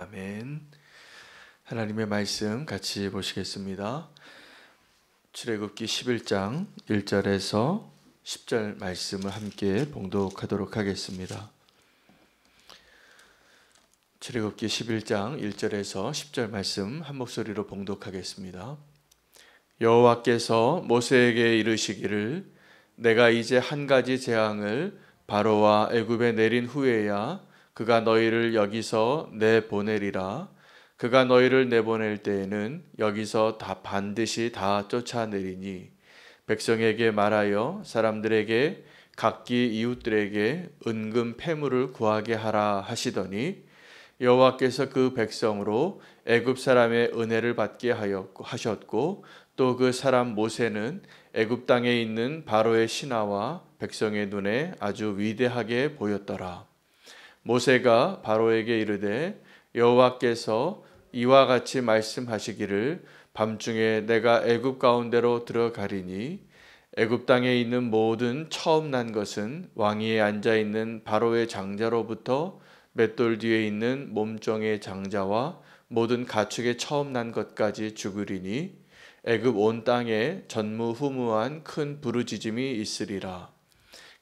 아멘. 하나님의 말씀 같이 보시겠습니다. 출애굽기 11장 1절에서 10절 말씀을 함께 봉독하도록 하겠습니다. 출애굽기 11장 1절에서 10절 말씀 한 목소리로 봉독하겠습니다. 여호와께서 모세에게 이르시기를 내가 이제 한 가지 재앙을 바로와 애굽에 내린 후에야 그가 너희를 여기서 내보내리라. 그가 너희를 내보낼 때에는 여기서 반드시 다 쫓아내리니 백성에게 말하여 사람들에게 각기 이웃들에게 은금 패물을 구하게 하라 하시더니 여호와께서 그 백성으로 애굽 사람의 은혜를 받게 하셨고 또 그 사람 모세는 애굽 땅에 있는 바로의 신하와 백성의 눈에 아주 위대하게 보였더라. 모세가 바로에게 이르되 여호와께서 이와 같이 말씀하시기를 밤중에 내가 애굽 가운데로 들어가리니 애굽 땅에 있는 모든 처음 난 것은 왕위에 앉아 있는 바로의 장자로부터 맷돌 뒤에 있는 몸종의 장자와 모든 가축의 처음 난 것까지 죽으리니 애굽 온 땅에 전무후무한 큰 부르짖음이 있으리라.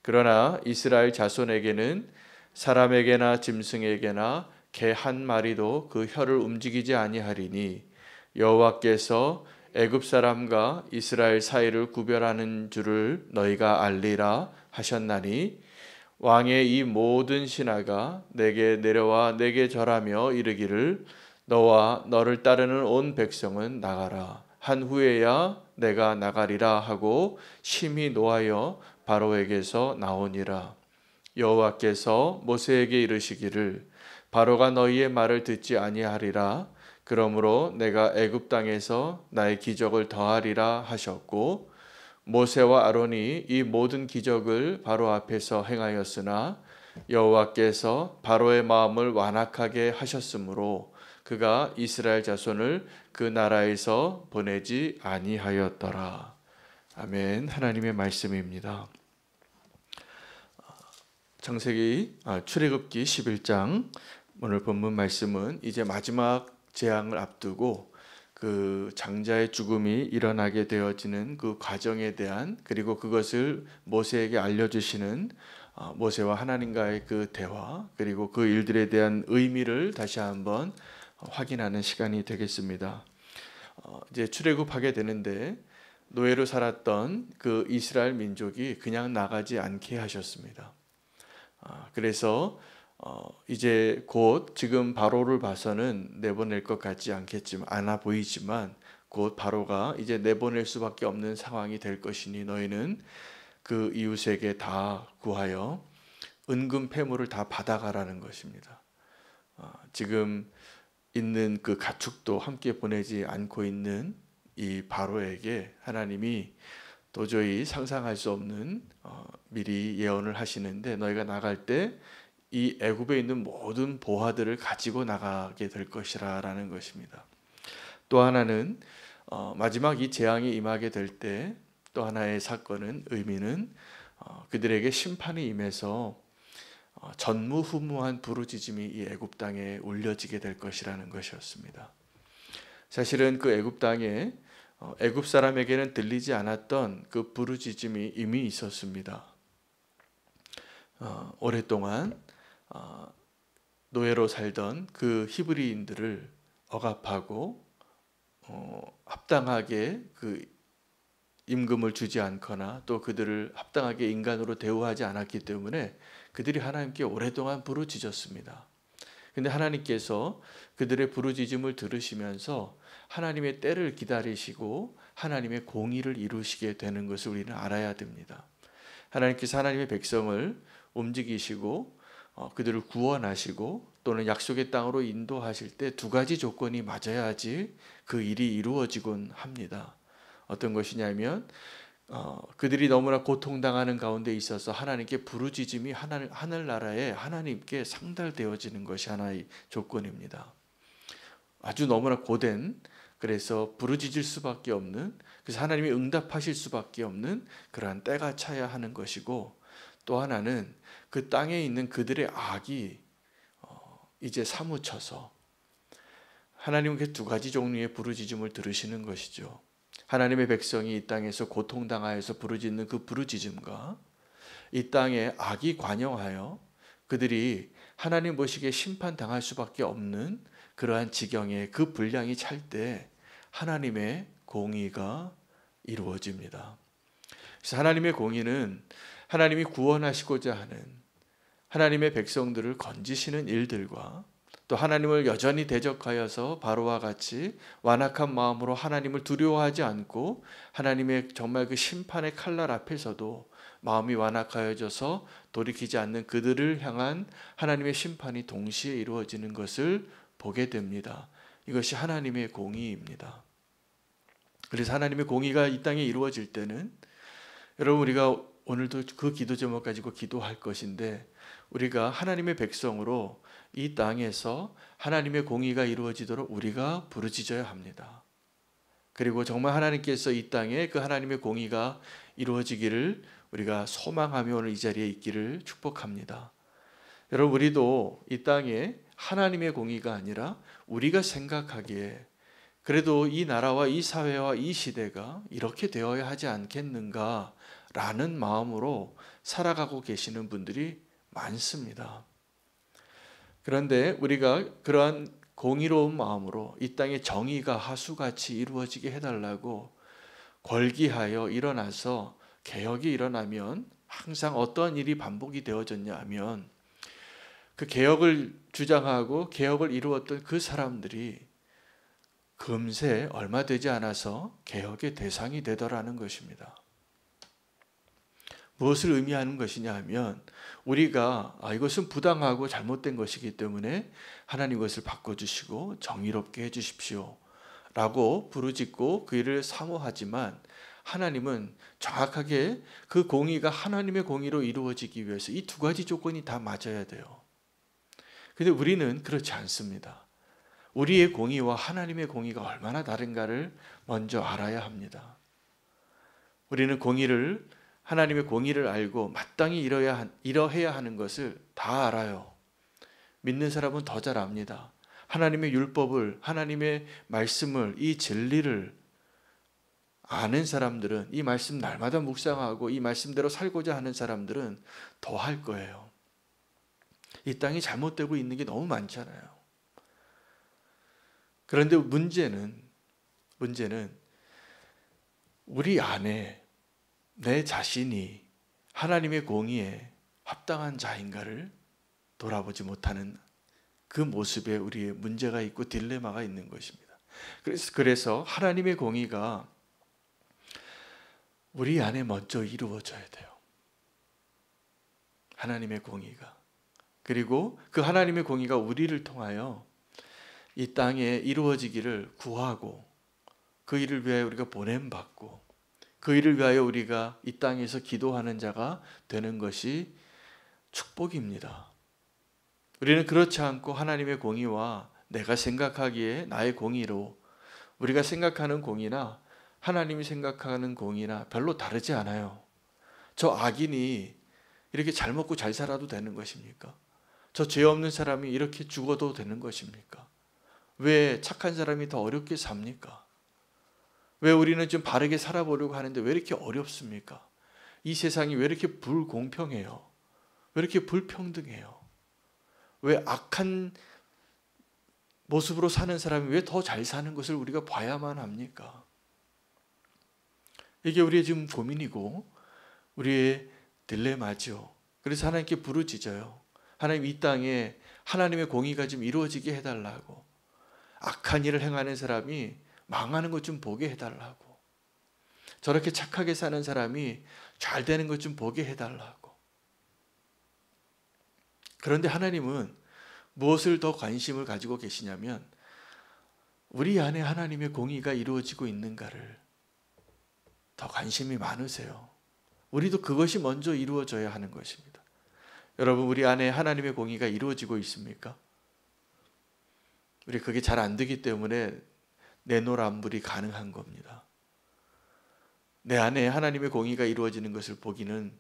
그러나 이스라엘 자손에게는 사람에게나 짐승에게나 개 한 마리도 그 혀를 움직이지 아니하리니 여호와께서 애굽 사람과 이스라엘 사이를 구별하는 줄을 너희가 알리라 하셨나니 왕의 이 모든 신하가 내게 내려와 내게 절하며 이르기를 너와 너를 따르는 온 백성은 나가라 한 후에야 내가 나가리라 하고 심히 노하여 바로에게서 나오니라. 여호와께서 모세에게 이르시기를 바로가 너희의 말을 듣지 아니하리라. 그러므로 내가 애굽 땅에서 나의 기적을 더하리라 하셨고 모세와 아론이 이 모든 기적을 바로 앞에서 행하였으나 여호와께서 바로의 마음을 완악하게 하셨으므로 그가 이스라엘 자손을 그 나라에서 보내지 아니하였더라. 아멘. 하나님의 말씀입니다. 출애굽기 11장 오늘 본문 말씀은 이제 마지막 재앙을 앞두고 그 장자의 죽음이 일어나게 되어지는 그 과정에 대한 그리고 그것을 모세에게 알려주시는 모세와 하나님과의 그 대화 그리고 그 일들에 대한 의미를 다시 한번 확인하는 시간이 되겠습니다. 이제 출애굽하게 되는데 노예로 살았던 그 이스라엘 민족이 그냥 나가지 않게 하셨습니다. 그래서 이제 곧 지금 바로를 봐서는 내보낼 것 같지 않아 보이지만 곧 바로가 이제 내보낼 수밖에 없는 상황이 될 것이니 너희는 그 이웃에게 다 구하여 은금 패물을 다 받아가라는 것입니다. 지금 있는 그 가축도 함께 보내지 않고 있는 이 바로에게 하나님이 도저히 상상할 수 없는 미리 예언을 하시는데 너희가 나갈 때 이 애굽에 있는 모든 보화들을 가지고 나가게 될 것이라는 것입니다. 또 하나는 마지막 이 재앙이 임하게 될 때 또 하나의 사건은 의미는 그들에게 심판이 임해서 전무후무한 부르짖음이 이 애굽 땅에 울려지게 될 것이라는 것이었습니다. 사실은 그 애굽 땅에 애굽 사람에게는 들리지 않았던 그 부르짖음이 이미 있었습니다. 오랫동안 노예로 살던 그 히브리인들을 억압하고 합당하게 그 임금을 주지 않거나 또 그들을 합당하게 인간으로 대우하지 않았기 때문에 그들이 하나님께 오랫동안 부르짖었습니다. 근데 하나님께서 그들의 부르짖음을 들으시면서 하나님의 때를 기다리시고 하나님의 공의를 이루시게 되는 것을 우리는 알아야 됩니다. 하나님께서 하나님의 백성을 움직이시고 그들을 구원하시고 또는 약속의 땅으로 인도하실 때 두 가지 조건이 맞아야지 그 일이 이루어지곤 합니다. 어떤 것이냐면 그들이 너무나 고통당하는 가운데 있어서 하나님께 부르짖음이 하늘나라에 하나님께 상달되어지는 것이 하나의 조건입니다. 아주 너무나 고된 그래서 부르짖을 수밖에 없는 그래서 하나님이 응답하실 수밖에 없는 그러한 때가 차야 하는 것이고 또 하나는 그 땅에 있는 그들의 악이 이제 사무쳐서 하나님은 그 두 가지 종류의 부르짖음을 들으시는 것이죠. 하나님의 백성이 이 땅에서 고통당하여서 부르짖는 그 부르짖음과 이 땅에 악이 관영하여 그들이 하나님 보시기에 심판당할 수밖에 없는 그러한 지경에 그 분량이 찰 때 하나님의 공의가 이루어집니다. 그래서 하나님의 공의는 하나님이 구원하시고자 하는 하나님의 백성들을 건지시는 일들과 또 하나님을 여전히 대적하여서 바로와 같이 완악한 마음으로 하나님을 두려워하지 않고 하나님의 정말 그 심판의 칼날 앞에서도 마음이 완악하여져서 돌이키지 않는 그들을 향한 하나님의 심판이 동시에 이루어지는 것을 보게 됩니다. 이것이 하나님의 공의입니다. 그래서 하나님의 공의가 이 땅에 이루어질 때는 여러분 우리가 오늘도 그 기도 제목 가지고 기도할 것인데 우리가 하나님의 백성으로 이 땅에서 하나님의 공의가 이루어지도록 우리가 부르짖어야 합니다. 그리고 정말 하나님께서 이 땅에 그 하나님의 공의가 이루어지기를 우리가 소망하며 오늘 이 자리에 있기를 축복합니다. 여러분 우리도 이 땅에 하나님의 공의가 아니라 우리가 생각하기에 그래도 이 나라와 이 사회와 이 시대가 이렇게 되어야 하지 않겠는가 라는 마음으로 살아가고 계시는 분들이 많습니다. 그런데 우리가 그러한 공의로운 마음으로 이 땅의 정의가 하수같이 이루어지게 해달라고 걸기하여 일어나서 개혁이 일어나면 항상 어떠한 일이 반복이 되어졌냐 하면 그 개혁을 주장하고 개혁을 이루었던 그 사람들이 금세 얼마 되지 않아서 개혁의 대상이 되더라는 것입니다. 무엇을 의미하는 것이냐 하면 우리가 이것은 부당하고 잘못된 것이기 때문에 하나님 것을 바꿔주시고 정의롭게 해주십시오 라고 부르짖고 그 일을 사모하지만 하나님은 정확하게 그 공의가 하나님의 공의로 이루어지기 위해서 이 두 가지 조건이 다 맞아야 돼요. 근데 우리는 그렇지 않습니다. 우리의 공의와 하나님의 공의가 얼마나 다른가를 먼저 알아야 합니다. 우리는 하나님의 공의를 알고 마땅히 이러해야 하는 것을 다 알아요. 믿는 사람은 더 잘 압니다. 하나님의 율법을, 하나님의 말씀을, 이 진리를 아는 사람들은, 이 말씀 날마다 묵상하고 이 말씀대로 살고자 하는 사람들은 더 할 거예요. 이 땅이 잘못되고 있는 게 너무 많잖아요. 그런데 문제는 우리 안에 내 자신이 하나님의 공의에 합당한 자인가를 돌아보지 못하는 그 모습에 우리의 문제가 있고 딜레마가 있는 것입니다. 그래서 하나님의 공의가 우리 안에 먼저 이루어져야 돼요. 하나님의 공의가. 그리고 그 하나님의 공의가 우리를 통하여 이 땅에 이루어지기를 구하고 그 일을 위하여 우리가 보냄받고 그 일을 위하여 우리가 이 땅에서 기도하는 자가 되는 것이 축복입니다. 우리는 그렇지 않고 하나님의 공의와 내가 생각하기에 나의 공의로 우리가 생각하는 공의나 하나님이 생각하는 공의나 별로 다르지 않아요. 저 악인이 이렇게 잘 먹고 잘 살아도 되는 것입니까? 저 죄 없는 사람이 이렇게 죽어도 되는 것입니까? 왜 착한 사람이 더 어렵게 삽니까? 왜 우리는 좀 바르게 살아보려고 하는데 왜 이렇게 어렵습니까? 이 세상이 왜 이렇게 불공평해요? 왜 이렇게 불평등해요? 왜 악한 모습으로 사는 사람이 왜 더 잘 사는 것을 우리가 봐야만 합니까? 이게 우리의 지금 고민이고 우리의 딜레마죠. 그래서 하나님께 부르짖어요. 하나님 이 땅에 하나님의 공의가 좀 이루어지게 해달라고. 악한 일을 행하는 사람이 망하는 것 좀 보게 해달라고. 저렇게 착하게 사는 사람이 잘 되는 것 좀 보게 해달라고. 그런데 하나님은 무엇을 더 관심을 가지고 계시냐면 우리 안에 하나님의 공의가 이루어지고 있는가를 더 관심이 많으세요. 우리도 그것이 먼저 이루어져야 하는 것입니다. 여러분 우리 안에 하나님의 공의가 이루어지고 있습니까? 우리 그게 잘 안 되기 때문에 내노란불이 가능한 겁니다. 내 안에 하나님의 공의가 이루어지는 것을 보기는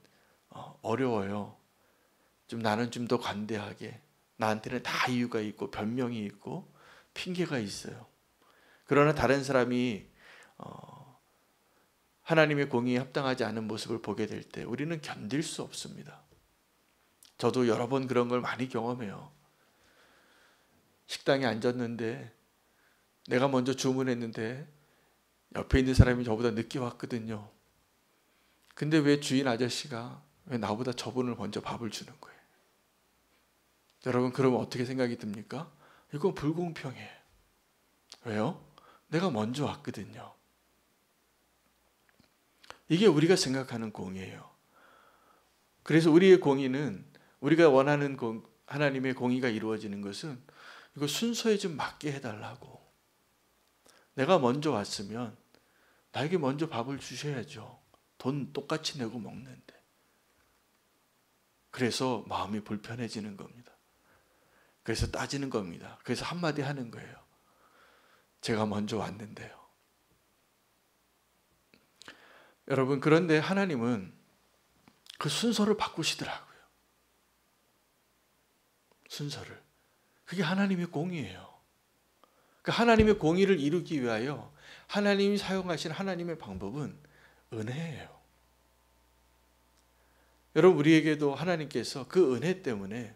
어려워요. 나는 좀 더 관대하게 나한테는 다 이유가 있고 변명이 있고 핑계가 있어요. 그러나 다른 사람이 하나님의 공의에 합당하지 않은 모습을 보게 될 때 우리는 견딜 수 없습니다. 저도 여러 번 그런 걸 많이 경험해요. 식당에 앉았는데 내가 먼저 주문했는데 옆에 있는 사람이 저보다 늦게 왔거든요. 근데 왜 주인 아저씨가 왜 나보다 저분을 먼저 밥을 주는 거예요? 여러분, 그러면 어떻게 생각이 듭니까? 이건 불공평해. 왜요? 내가 먼저 왔거든요. 이게 우리가 생각하는 공의예요. 그래서 우리의 공의는, 우리가 원하는 하나님의 공의가 이루어지는 것은 이거 순서에 좀 맞게 해달라고. 내가 먼저 왔으면 나에게 먼저 밥을 주셔야죠. 돈 똑같이 내고 먹는데. 그래서 마음이 불편해지는 겁니다. 그래서 따지는 겁니다. 그래서 한마디 하는 거예요. 제가 먼저 왔는데요. 여러분, 그런데 하나님은 그 순서를 바꾸시더라고요. 순서를. 그게 하나님의 공의예요. 그 하나님의 공의를 이루기 위하여 하나님이 사용하신 하나님의 방법은 은혜예요. 여러분, 우리에게도 하나님께서 그 은혜 때문에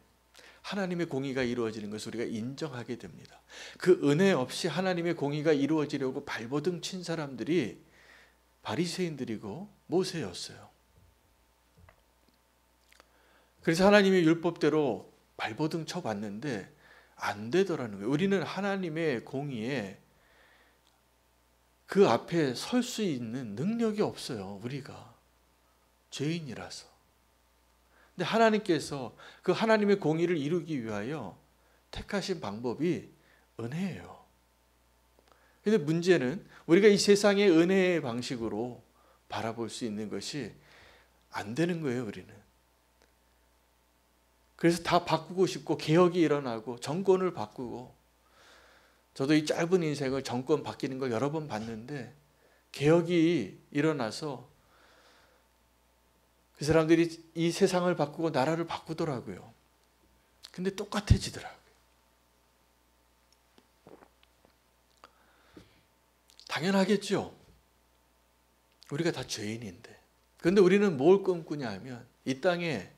하나님의 공의가 이루어지는 것을 우리가 인정하게 됩니다. 그 은혜 없이 하나님의 공의가 이루어지려고 발버둥 친 사람들이 바리새인들이고 모세였어요. 그래서 하나님의 율법대로 발버둥 쳐봤는데 안 되더라는 거예요. 우리는 하나님의 공의에 그 앞에 설 수 있는 능력이 없어요. 우리가 죄인이라서. 근데 하나님께서 그 하나님의 공의를 이루기 위하여 택하신 방법이 은혜예요. 근데 문제는 우리가 이 세상의 은혜의 방식으로 바라볼 수 있는 것이 안 되는 거예요, 우리는. 그래서 다 바꾸고 싶고 개혁이 일어나고 정권을 바꾸고, 저도 이 짧은 인생을 정권 바뀌는 걸 여러 번 봤는데 개혁이 일어나서 그 사람들이 이 세상을 바꾸고 나라를 바꾸더라고요. 근데 똑같아지더라고요. 당연하겠죠. 우리가 다 죄인인데. 그런데 우리는 뭘 꿈꾸냐 하면 이 땅에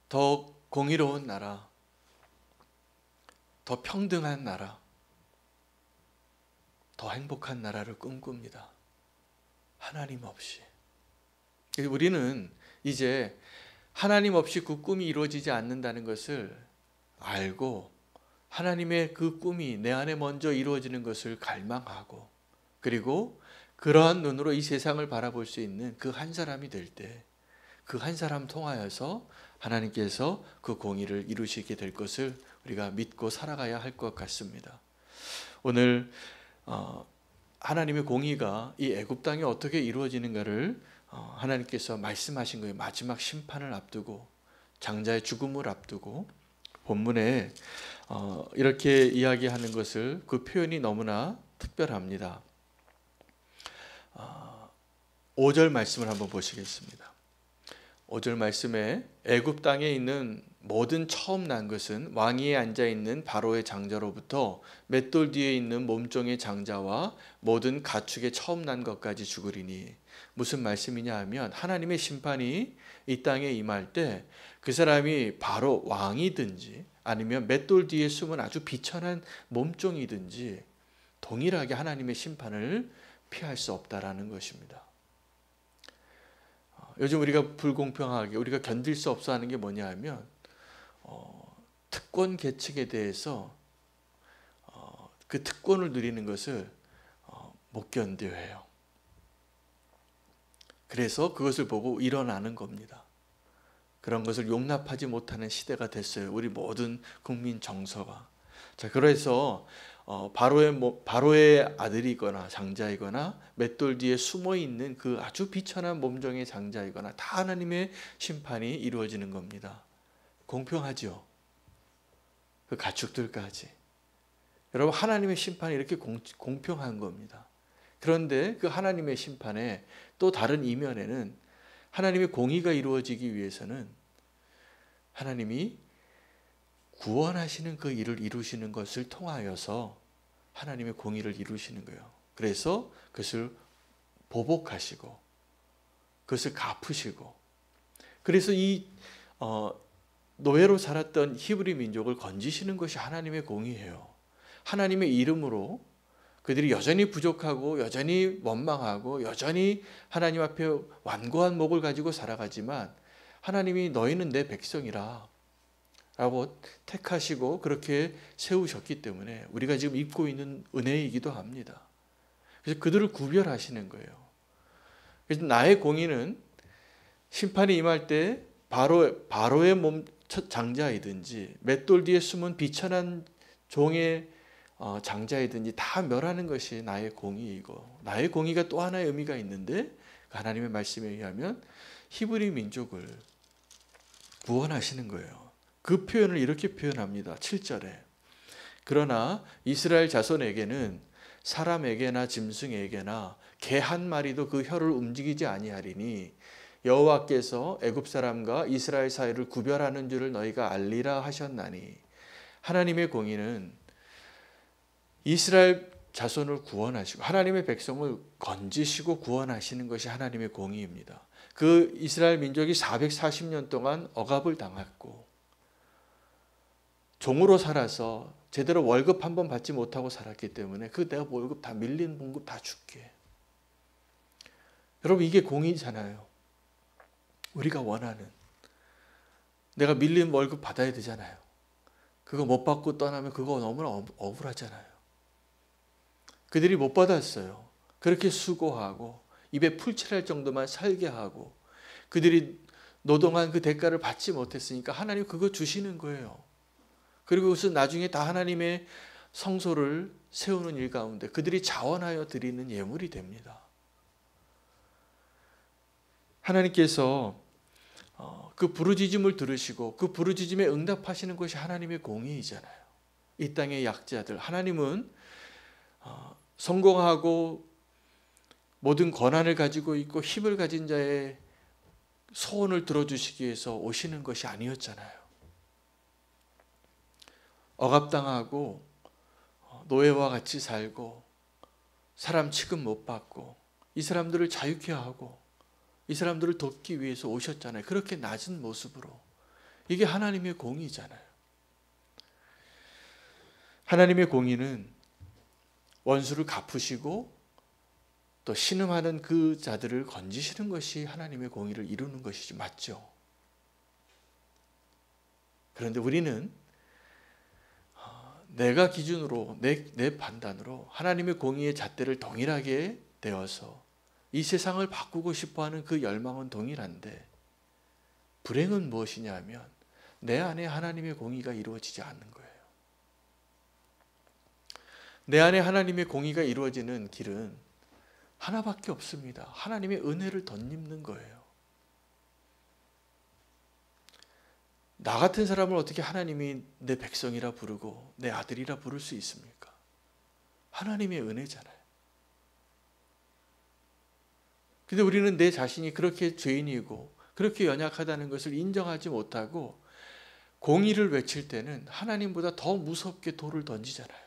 더 공의로운 나라, 더 평등한 나라, 더 행복한 나라를 꿈꿉니다. 하나님 없이. 우리는 이제 하나님 없이 그 꿈이 이루어지지 않는다는 것을 알고 하나님의 그 꿈이 내 안에 먼저 이루어지는 것을 갈망하고, 그리고 그러한 눈으로 이 세상을 바라볼 수 있는 그 한 사람이 될 때 그 한 사람 통하여서 하나님께서 그 공의를 이루시게 될 것을 우리가 믿고 살아가야 할 것 같습니다. 오늘 하나님의 공의가 이 애굽 땅에 어떻게 이루어지는가를 하나님께서 말씀하신 거예요. 마지막 심판을 앞두고, 장자의 죽음을 앞두고 본문에 이렇게 이야기하는 것을, 그 표현이 너무나 특별합니다. 5절 말씀을 한번 보시겠습니다. 5절 말씀에 애굽 땅에 있는 모든 처음 난 것은 왕위에 앉아 있는 바로의 장자로부터 맷돌 뒤에 있는 몸종의 장자와 모든 가축의 처음 난 것까지 죽으리니, 무슨 말씀이냐 하면 하나님의 심판이 이 땅에 임할 때 그 사람이 바로 왕이든지 아니면 맷돌 뒤에 숨은 아주 비천한 몸종이든지 동일하게 하나님의 심판을 피할 수 없다라는 것입니다. 요즘 우리가 불공평하게, 우리가 견딜 수 없어 하는 게 뭐냐 하면 특권 계층에 대해서 그 특권을 누리는 것을 못 견뎌해요. 그래서 그것을 보고 일어나는 겁니다. 그런 것을 용납하지 못하는 시대가 됐어요. 우리 모든 국민 정서가. 자, 그래서 바로의 아들이거나 장자이거나 맷돌 뒤에 숨어 있는 그 아주 비천한 몸종의 장자이거나 다 하나님의 심판이 이루어지는 겁니다. 공평하죠? 그 가축들까지. 여러분, 하나님의 심판이 이렇게 공평한 겁니다. 그런데 그 하나님의 심판의 또 다른 이면에는 하나님의 공의가 이루어지기 위해서는 하나님이 구원하시는 그 일을 이루시는 것을 통하여서 하나님의 공의를 이루시는 거예요. 그래서 그것을 보복하시고 그것을 갚으시고, 그래서 이 노예로 살았던 히브리 민족을 건지시는 것이 하나님의 공의예요. 하나님의 이름으로 그들이 여전히 부족하고 여전히 원망하고 여전히 하나님 앞에 완고한 목을 가지고 살아가지만 하나님이 너희는 내 백성이라 라고 택하시고 그렇게 세우셨기 때문에 우리가 지금 입고 있는 은혜이기도 합니다. 그래서 그들을 구별하시는 거예요. 그래서 나의 공의는 심판이 임할 때 바로의 몸 장자이든지 맷돌 뒤에 숨은 비천한 종의 장자이든지 다 멸하는 것이 나의 공의이고, 나의 공의가 또 하나의 의미가 있는데 하나님의 말씀에 의하면 히브리 민족을 구원하시는 거예요. 그 표현을 이렇게 표현합니다. 7절에 그러나 이스라엘 자손에게는 사람에게나 짐승에게나 개 한 마리도 그 혀를 움직이지 아니하리니 여호와께서 애굽 사람과 이스라엘 사이를 구별하는 줄을 너희가 알리라 하셨나니, 하나님의 공의는 이스라엘 자손을 구원하시고 하나님의 백성을 건지시고 구원하시는 것이 하나님의 공의입니다. 그 이스라엘 민족이 440년 동안 억압을 당했고 종으로 살아서 제대로 월급 한 번 받지 못하고 살았기 때문에 그 내가 월급 다 밀린 봉급 다 줄게. 여러분, 이게 공의잖아요. 우리가 원하는, 내가 밀린 월급 받아야 되잖아요. 그거 못 받고 떠나면 그거 너무나 억울하잖아요. 그들이 못 받았어요. 그렇게 수고하고 입에 풀칠할 정도만 살게 하고 그들이 노동한 그 대가를 받지 못했으니까 하나님 그거 주시는 거예요. 그리고 그것은 나중에 다 하나님의 성소를 세우는 일 가운데 그들이 자원하여 드리는 예물이 됩니다. 하나님께서 그 부르짖음을 들으시고 그 부르짖음에 응답하시는 것이 하나님의 공의이잖아요. 이 땅의 약자들, 하나님은 성공하고 모든 권한을 가지고 있고 힘을 가진 자의 소원을 들어주시기 위해서 오시는 것이 아니었잖아요. 억압당하고 노예와 같이 살고 사람 취급 못 받고 이 사람들을 자유케 하고 이 사람들을 돕기 위해서 오셨잖아요. 그렇게 낮은 모습으로. 이게 하나님의 공의잖아요. 하나님의 공의는 원수를 갚으시고 또 신음하는 그 자들을 건지시는 것이 하나님의 공의를 이루는 것이지, 맞죠? 그런데 우리는 내가 기준으로 내 판단으로 하나님의 공의의 잣대를 동일하게 대어서 이 세상을 바꾸고 싶어하는 그 열망은 동일한데 불행은 무엇이냐 하면 내 안에 하나님의 공의가 이루어지지 않는 거예요. 내 안에 하나님의 공의가 이루어지는 길은 하나밖에 없습니다. 하나님의 은혜를 덧입는 거예요. 나 같은 사람을 어떻게 하나님이 내 백성이라 부르고 내 아들이라 부를 수 있습니까? 하나님의 은혜잖아요. 근데 우리는 내 자신이 그렇게 죄인이고 그렇게 연약하다는 것을 인정하지 못하고 공의를 외칠 때는 하나님보다 더 무섭게 돌을 던지잖아요.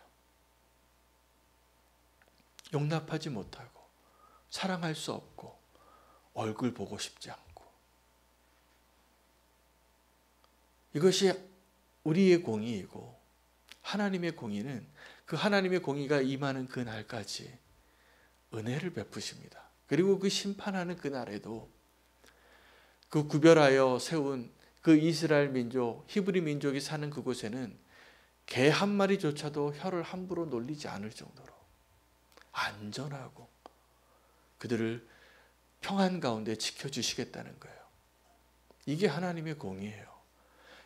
용납하지 못하고 사랑할 수 없고 얼굴 보고 싶지 않고. 이것이 우리의 공의이고 하나님의 공의는 그 하나님의 공의가 임하는 그 날까지 은혜를 베푸십니다. 그리고 그 심판하는 그날에도 그 구별하여 세운 그 이스라엘 민족, 히브리 민족이 사는 그곳에는 개 한 마리조차도 혀를 함부로 놀리지 않을 정도로 안전하고 그들을 평안 가운데 지켜주시겠다는 거예요. 이게 하나님의 공의예요.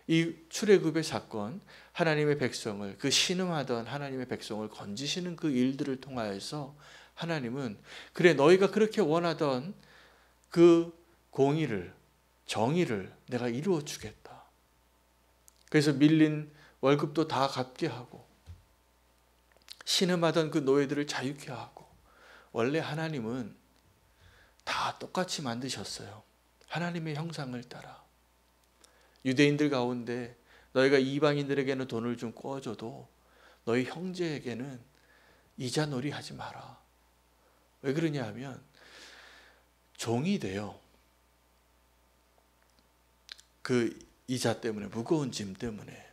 이 출애굽의 사건, 하나님의 백성을, 그 신음하던 하나님의 백성을 건지시는 그 일들을 통하여서 하나님은 그래, 너희가 그렇게 원하던 그 공의를, 정의를 내가 이루어 주겠다. 그래서 밀린 월급도 다 갚게 하고 신음하던 그 노예들을 자유케 하고. 원래 하나님은 다 똑같이 만드셨어요. 하나님의 형상을 따라. 유대인들 가운데 너희가 이방인들에게는 돈을 좀 꿔줘도 너희 형제에게는 이자놀이 하지 마라. 왜 그러냐 하면 종이 돼요. 그 이자 때문에, 무거운 짐 때문에.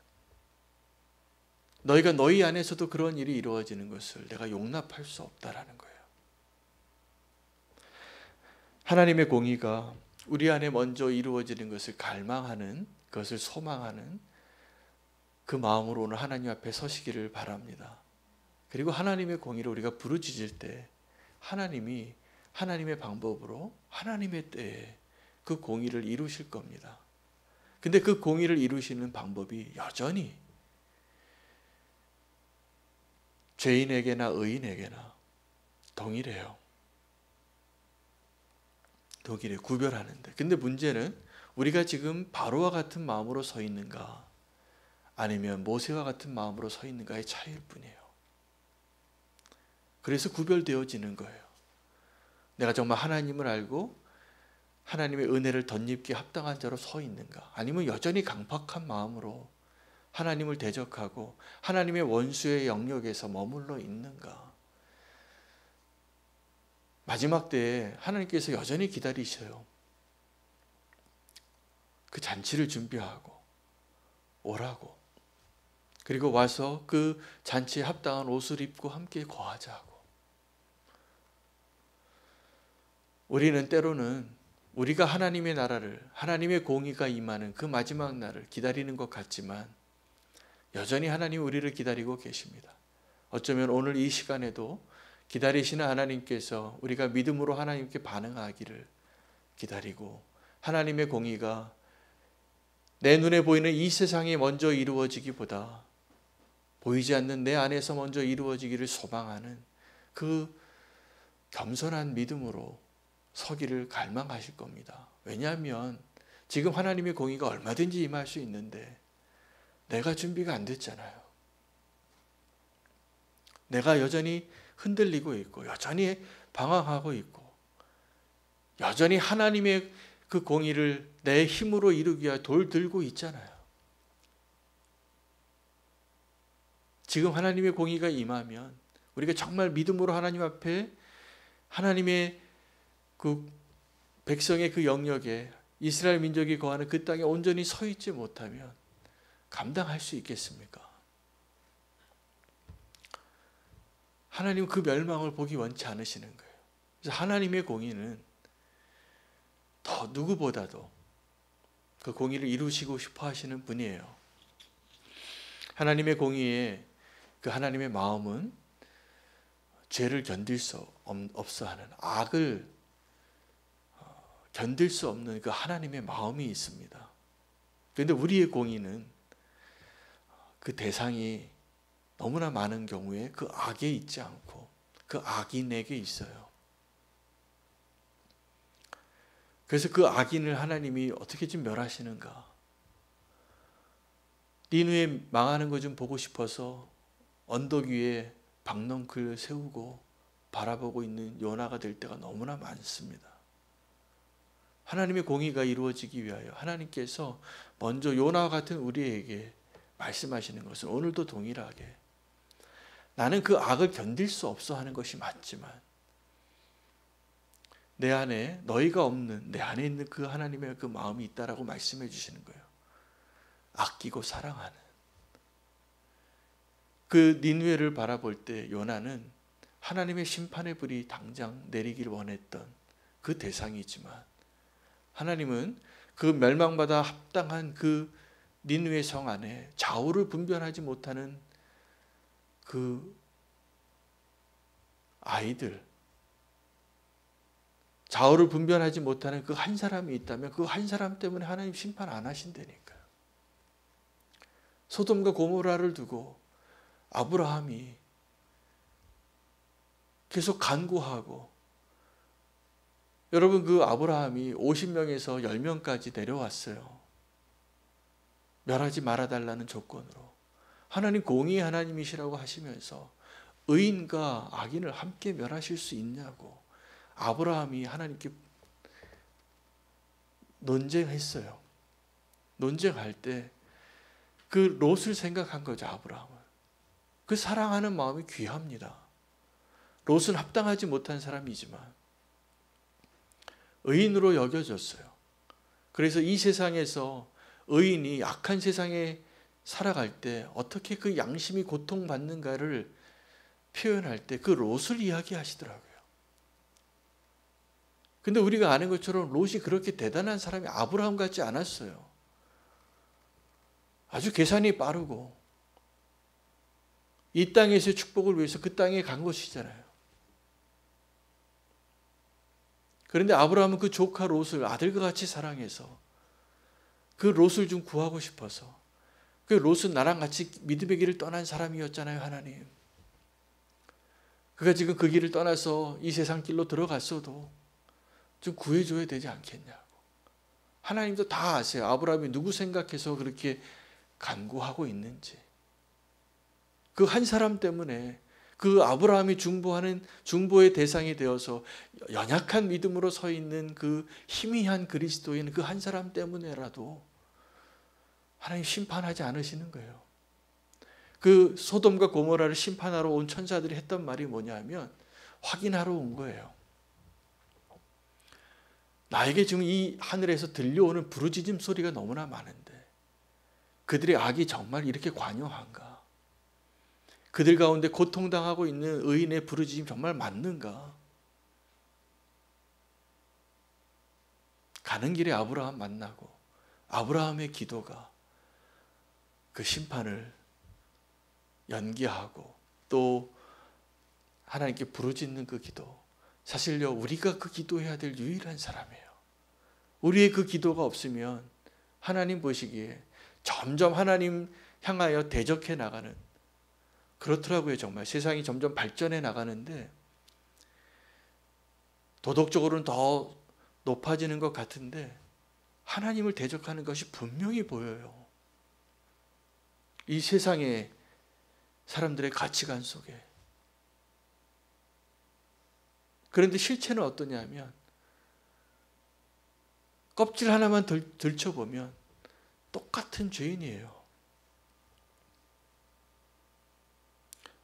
너희가 너희 안에서도 그런 일이 이루어지는 것을 내가 용납할 수 없다라는 거예요. 하나님의 공의가 우리 안에 먼저 이루어지는 것을 갈망하는, 그것을 소망하는 그 마음으로 오늘 하나님 앞에 서시기를 바랍니다. 그리고 하나님의 공의를 우리가 부르짖을 때 하나님이 하나님의 방법으로 하나님의 때에 그 공의를 이루실 겁니다. 근데 그 공의를 이루시는 방법이 여전히 죄인에게나 의인에게나 동일해요. 동일해, 구별하는데. 근데 문제는 우리가 지금 바로와 같은 마음으로 서 있는가 아니면 모세와 같은 마음으로 서 있는가의 차이일 뿐이에요. 그래서 구별되어지는 거예요. 내가 정말 하나님을 알고 하나님의 은혜를 덧입기에 합당한 자로 서 있는가, 아니면 여전히 강팍한 마음으로 하나님을 대적하고 하나님의 원수의 영역에서 머물러 있는가. 마지막 때에 하나님께서 여전히 기다리셔요. 그 잔치를 준비하고 오라고. 그리고 와서 그 잔치에 합당한 옷을 입고 함께 거하자고. 우리는 때로는 우리가 하나님의 나라를, 하나님의 공의가 임하는 그 마지막 날을 기다리는 것 같지만 여전히 하나님 우리를 기다리고 계십니다. 어쩌면 오늘 이 시간에도 기다리시는 하나님께서 우리가 믿음으로 하나님께 반응하기를 기다리고, 하나님의 공의가 내 눈에 보이는 이 세상에 먼저 이루어지기보다 보이지 않는 내 안에서 먼저 이루어지기를 소망하는 그 겸손한 믿음으로 서기를 갈망하실 겁니다. 왜냐하면 지금 하나님의 공의가 얼마든지 임할 수 있는데 내가 준비가 안 됐잖아요. 내가 여전히 흔들리고 있고 여전히 방황하고 있고 여전히 하나님의 그 공의를 내 힘으로 이루기 위해 돌 들고 있잖아요. 지금 하나님의 공의가 임하면 우리가 정말 믿음으로 하나님 앞에 하나님의 그 백성의 그 영역에 이스라엘 민족이 거하는 그 땅에 온전히 서 있지 못하면 감당할 수 있겠습니까? 하나님은 그 멸망을 보기 원치 않으시는 거예요. 그래서 하나님의 공의는 더 누구보다도 그 공의를 이루시고 싶어 하시는 분이에요. 하나님의 공의에 그 하나님의 마음은 죄를 견딜 수 없어 하는, 악을 견딜 수 없는 그 하나님의 마음이 있습니다. 그런데 우리의 공의는 그 대상이 너무나 많은 경우에 그 악에 있지 않고 그 악인에게 있어요. 그래서 그 악인을 하나님이 어떻게 좀 멸하시는가. 니느웨 망하는 거 좀 보고 싶어서 언덕 위에 박넝쿨 세우고 바라보고 있는 요나가 될 때가 너무나 많습니다. 하나님의 공의가 이루어지기 위하여 하나님께서 먼저 요나와 같은 우리에게 말씀하시는 것은 오늘도 동일하게 나는 그 악을 견딜 수 없어 하는 것이 맞지만 내 안에 너희가 없는 내 안에 있는 그 하나님의 그 마음이 있다라고 말씀해 주시는 거예요. 아끼고 사랑하는 그 니느웨를 바라볼 때 요나는 하나님의 심판의 불이 당장 내리길 원했던 그 대상이지만 하나님은 그 멸망받아 합당한 그 니느웨 성 안에 좌우를 분별하지 못하는 그 아이들, 좌우를 분별하지 못하는 그 한 사람이 있다면 그 한 사람 때문에 하나님 심판 안 하신다니까요. 소돔과 고모라를 두고 아브라함이 계속 간구하고, 여러분 그 아브라함이 50명에서 10명까지 내려왔어요. 멸하지 말아달라는 조건으로. 하나님 공의의 하나님이시라고 하시면서 의인과 악인을 함께 멸하실 수 있냐고 아브라함이 하나님께 논쟁했어요. 논쟁할 때 그 롯을 생각한 거죠, 아브라함은. 그 사랑하는 마음이 귀합니다. 롯은 합당하지 못한 사람이지만 의인으로 여겨졌어요. 그래서 이 세상에서 의인이 악한 세상에 살아갈 때 어떻게 그 양심이 고통받는가를 표현할 때 그 롯을 이야기하시더라고요. 근데 우리가 아는 것처럼 롯이 그렇게 대단한 사람이 아브라함 같지 않았어요. 아주 계산이 빠르고 이 땅에서의 축복을 위해서 그 땅에 간 것이잖아요. 그런데 아브라함은 그 조카 롯을 아들과 같이 사랑해서 그 롯을 좀 구하고 싶어서, 그 롯은 나랑 같이 믿음의 길을 떠난 사람이었잖아요, 하나님. 그가 지금 그 길을 떠나서 이 세상 길로 들어갔어도 좀 구해줘야 되지 않겠냐고. 하나님도 다 아세요. 아브라함이 누구 생각해서 그렇게 간구하고 있는지. 그 한 사람 때문에, 그 아브라함이 중보의 대상이 되어서 연약한 믿음으로 서 있는 그 희미한 그리스도인 그 한 사람 때문에라도 하나님 심판하지 않으시는 거예요. 그 소돔과 고모라를 심판하러 온 천사들이 했던 말이 뭐냐면 확인하러 온 거예요. 나에게 지금 이 하늘에서 들려오는 부르짖음 소리가 너무나 많은데 그들의 악이 정말 이렇게 관용한가? 그들 가운데 고통당하고 있는 의인의 부르짖음이 정말 맞는가? 가는 길에 아브라함 만나고 아브라함의 기도가 그 심판을 연기하고 또 하나님께 부르짖는 그 기도, 사실요 우리가 그 기도해야 될 유일한 사람이에요. 우리의 그 기도가 없으면 하나님 보시기에 점점 하나님 향하여 대적해 나가는, 그렇더라고요. 정말 세상이 점점 발전해 나가는데 도덕적으로는 더 높아지는 것 같은데 하나님을 대적하는 것이 분명히 보여요. 이 세상의 사람들의 가치관 속에. 그런데 실체는 어떠냐면 껍질 하나만 들춰보면 똑같은 죄인이에요.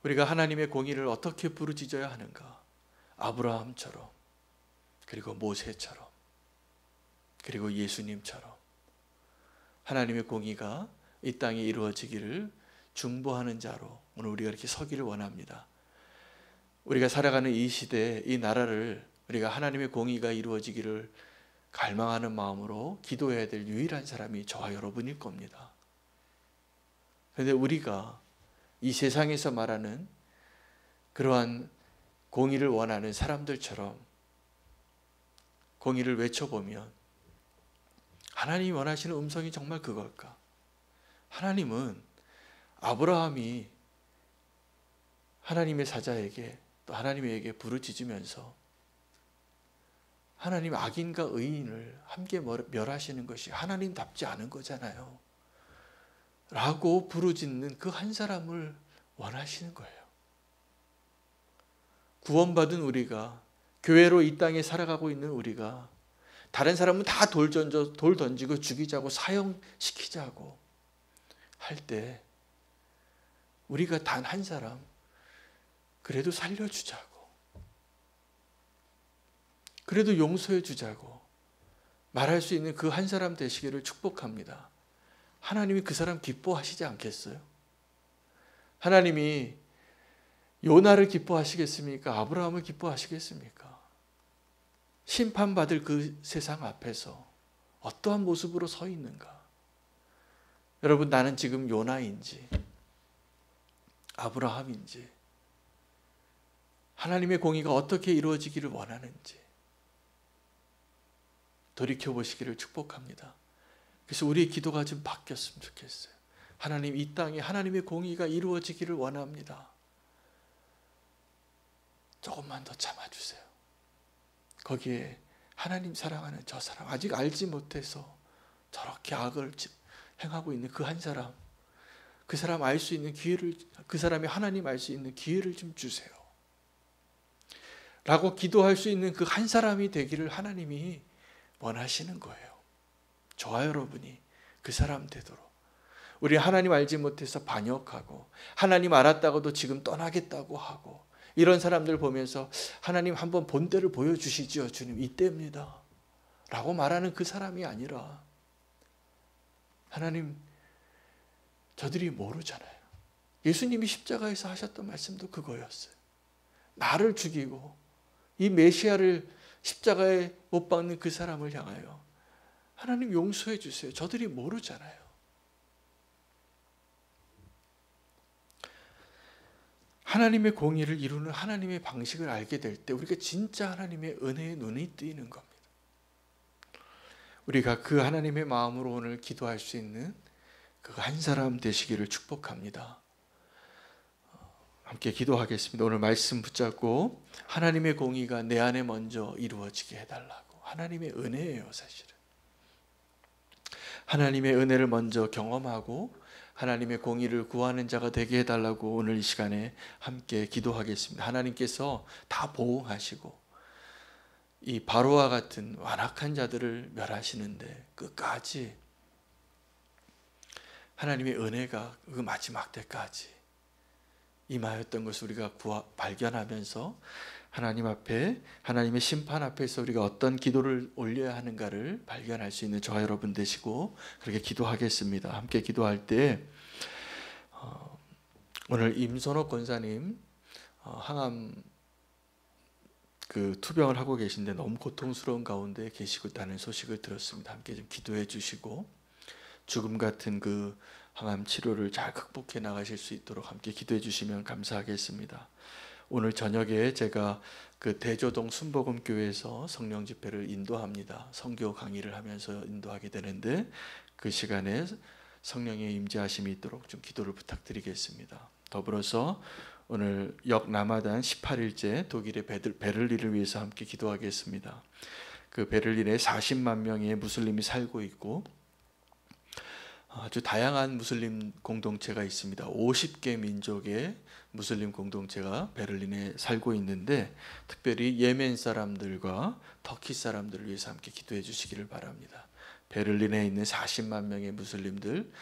우리가 하나님의 공의를 어떻게 부르짖어야 하는가? 아브라함처럼, 그리고 모세처럼, 그리고 예수님처럼 하나님의 공의가 이 땅에 이루어지기를 중보하는 자로 오늘 우리가 이렇게 서기를 원합니다. 우리가 살아가는 이 시대, 이 나라를 우리가 하나님의 공의가 이루어지기를 갈망하는 마음으로 기도해야 될 유일한 사람이 저와 여러분일 겁니다. 그런데 우리가 이 세상에서 말하는 그러한 공의를 원하는 사람들처럼 공의를 외쳐보면 하나님이 원하시는 음성이 정말 그걸까? 하나님은 아브라함이 하나님의 사자에게 또 하나님에게 부르짖으면서 하나님 악인과 의인을 함께 멸하시는 것이 하나님답지 않은 거잖아요 라고 부르짖는 그 한 사람을 원하시는 거예요. 구원받은 우리가, 교회로 이 땅에 살아가고 있는 우리가 다른 사람은 다 돌 던지고 죽이자고 사형시키자고 할 때 우리가 단 한 사람 그래도 살려주자고, 그래도 용서해 주자고 말할 수 있는 그 한 사람 되시기를 축복합니다. 하나님이 그 사람 기뻐하시지 않겠어요? 하나님이 요나를 기뻐하시겠습니까? 아브라함을 기뻐하시겠습니까? 심판받을 그 세상 앞에서 어떠한 모습으로 서 있는가? 여러분, 나는 지금 요나인지 아브라함인지 하나님의 공의가 어떻게 이루어지기를 원하는지 돌이켜보시기를 축복합니다. 그래서 우리의 기도가 좀 바뀌었으면 좋겠어요. 하나님, 이 땅에 하나님의 공의가 이루어지기를 원합니다. 조금만 더 참아주세요. 거기에 하나님 사랑하는 저 사람, 아직 알지 못해서 저렇게 악을 행하고 있는 그 한 사람, 그 사람 알 수 있는 기회를, 그 사람이 하나님 알 수 있는 기회를 좀 주세요 라고 기도할 수 있는 그 한 사람이 되기를 하나님이 원하시는 거예요. 저와 여러분이 그 사람 되도록 우리 하나님 알지 못해서 반역하고 하나님 알았다고도 지금 떠나겠다고 하고 이런 사람들 보면서 하나님 한번 본때를 보여주시지요. 주님 이때입니다 라고 말하는 그 사람이 아니라 하나님 저들이 모르잖아요. 예수님이 십자가에서 하셨던 말씀도 그거였어요. 나를 죽이고 이 메시아를 십자가에 못 박는 그 사람을 향하여 하나님 용서해 주세요. 저들이 모르잖아요. 하나님의 공의를 이루는 하나님의 방식을 알게 될 때 우리가 진짜 하나님의 은혜의 눈이 뜨이는 겁니다. 우리가 그 하나님의 마음으로 오늘 기도할 수 있는 그 한 사람 되시기를 축복합니다. 함께 기도하겠습니다. 오늘 말씀 붙잡고 하나님의 공의가 내 안에 먼저 이루어지게 해달라고. 하나님의 은혜예요, 사실은. 하나님의 은혜를 먼저 경험하고 하나님의 공의를 구하는 자가 되게 해달라고 오늘 이 시간에 함께 기도하겠습니다. 하나님께서 다 보응하시고 이 바로와 같은 완악한 자들을 멸하시는데 끝까지 하나님의 은혜가 그 마지막 때까지 임하였던 것을 우리가 발견하면서 하나님 앞에 하나님의 심판 앞에서 우리가 어떤 기도를 올려야 하는가를 발견할 수 있는 저와 여러분 되시고 그렇게 기도하겠습니다. 함께 기도할 때 오늘 임선옥 권사님 항암 그 투병을 하고 계신데 너무 고통스러운 가운데 계시고 있다는 소식을 들었습니다. 함께 좀 기도해 주시고 죽음 같은 그 항암 치료를 잘 극복해 나가실 수 있도록 함께 기도해 주시면 감사하겠습니다. 오늘 저녁에 제가 그 대조동 순복음교회에서 성령 집회를 인도합니다. 선교 강의를 하면서 인도하게 되는데 그 시간에 성령의 임재하심이 있도록 좀 기도를 부탁드리겠습니다. 더불어서 오늘 역라마단 18일째 독일의 베를린을 위해서 함께 기도하겠습니다. 그 베를린에 40만 명의 무슬림이 살고 있고 아주 다양한 무슬림 공동체가 있습니다. 50개 민족의 무슬림 공동체가 베를린에 살고 있는데 특별히 예멘 사람들과 터키 사람들을 위해서 함께 기도해 주시기를 바랍니다. 베를린에 있는 40만 명의 무슬림들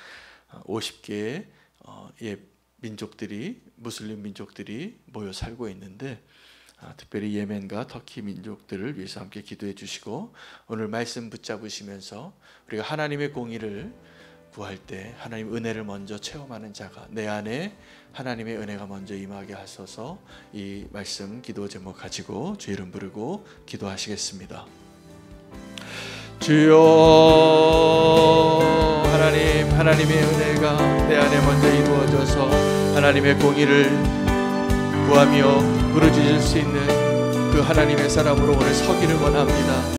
50개의 민족들이 무슬림 민족들이 모여 살고 있는데 특별히 예멘과 터키 민족들을 위해서 함께 기도해 주시고 오늘 말씀 붙잡으시면서 우리가 하나님의 공의를 구할 때 하나님 은혜를 먼저 체험하는 자가 내 안에 하나님의 은혜가 먼저 임하게 하소서. 이 말씀 기도 제목 가지고 주 이름 부르고 기도하시겠습니다. 주여 하나님의 은혜가 내 안에 먼저 이루어져서 하나님의 공의를 구하며 부르짖을 수 있는 그 하나님의 사람으로 오늘 서기를 원합니다.